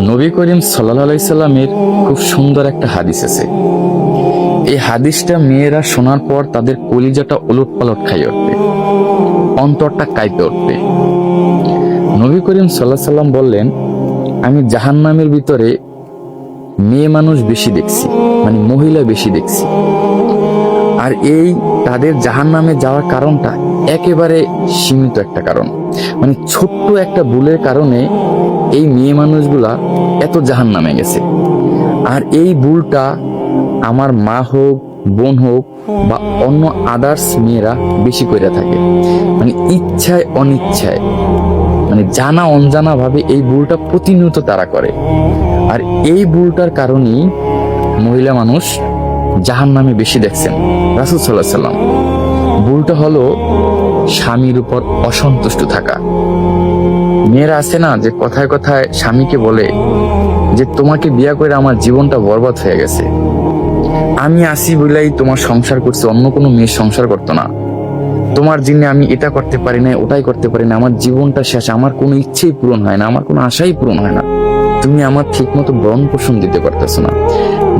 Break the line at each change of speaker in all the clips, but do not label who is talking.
নবী করিম সাল্লাল্লাহু আলাইহি সাল্লামের খুব সুন্দর একটা হাদিস আছে। এই হাদিসটা মেয়েরা শোনার পর তাদের কলিজাটা ওলটপালট খাইয়ে উঠবে, অন্তরটা কাঁপে উঠবে। নবী করিম সাল্লাল্লাহু আলাইহি সাল্লাম বললেন, আমি জাহান্নামের ভিতরে মেয়ে মানুষ বেশি দেখছি, মানে মহিলা বেশি দেখছি। আর এই তাদের জাহান্নামে যাওয়ার কারণটা একেবারে সীমিত একটা কারণ, মানে ছোট্ট একটা ভুলের কারণে এই মেয়ে মানুষগুলা এত জাহান্নামে গেছে। আর এই ভুলটা আমার মা হোক, বোন হোক বা অন্য আদার্স মেয়েরা বেশি করে থাকে, মানে ইচ্ছায় অনিচ্ছায়, মানে জানা অনজানা ভাবে এই ভুলটা প্রতিনিয়ত তারা করে। আর এই ভুলটার কারণেই মহিলা মানুষ জাহান্নামে বেশি দেখছেন রাসূল সাল্লাল্লাহু আলাইহি সাল্লাম। ভুলটা হলো স্বামীর উপর অসন্তুষ্ট থাকা। মেয়েরা আছে না, যে কথায় কথায় স্বামীকে বলে যে তোমাকে বিয়ে করে আমার জীবনটা বরবাদ হয়ে গেছে, আমি আসি বলেই তোমার সংসার করছে, অন্য কোনো মেয়ের সংসার করতো না, তোমার জন্য আমি এটা করতে পারি না, ওটাই করতে পারি না, আমার জীবনটা শেষ, আমার কোনো ইচ্ছেই পূরণ হয় না, আমার কোনো আশাই পূরণ হয় না, তুমি আমার ঠিক মতো ভরণ পোষণ দিতে পারতেছো না।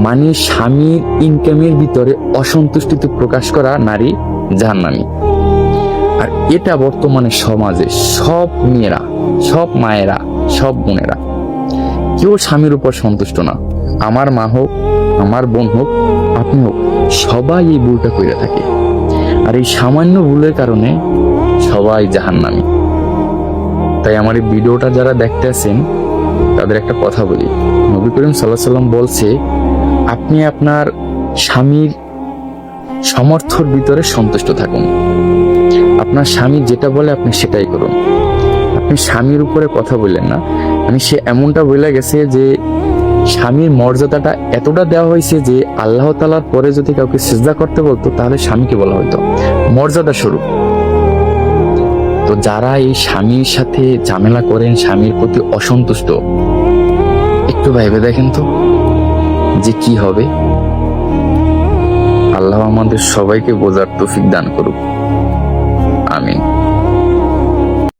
মানে স্বামীর ইনকামের ভিতরে অসন্তুষ্টিতে প্রকাশ করা নারী জাহান্নামী। আর এটা বর্তমানে সমাজে সব মেয়েরা, সব মায়েরা, সব বোনেরা, কেউ স্বামীর উপর সন্তুষ্ট না। আমার মা হোক, আমার বোন হোক, আপনি হোক, সবাই এই ভুলটা করে থাকে। আর এই সামান্য ভুলের কারণে সবাই জাহান্নামী। তাই আমার এই ভিডিওটা যারা দেখতে আছেন তাদের একটা কথা বলি, নবী করিম সাল্লাল্লাহু আলাইহি সাল্লাম বলছে, আপনি আপনার স্বামীর সমর্থর ভিতরে সন্তুষ্ট থাকুন। আপনার স্বামী যেটা বলে আপনি সেটাই করুন। আপনি স্বামীর উপরে কথা বললেন না, মানে সে এমনটা বলে গেছে যে স্বামীর মর্যাদাটা এতটা দেওয়া হয়েছে যে আল্লাহ তাআলার পরে যদি কাউকে সিজদা করতে বলতো তাহলে স্বামীকে বলা হতো, মর্যাদা স্বরূপ। তো যারা এই স্বামীর সাথে ঝামেলা করেন, স্বামীর প্রতি অসন্তুষ্ট, একটু ভেবে দেখেন তো যে কি হবে। আল্লাহ আমাদের সবাইকে বোঝার তৌফিক দান করুক, আমিন।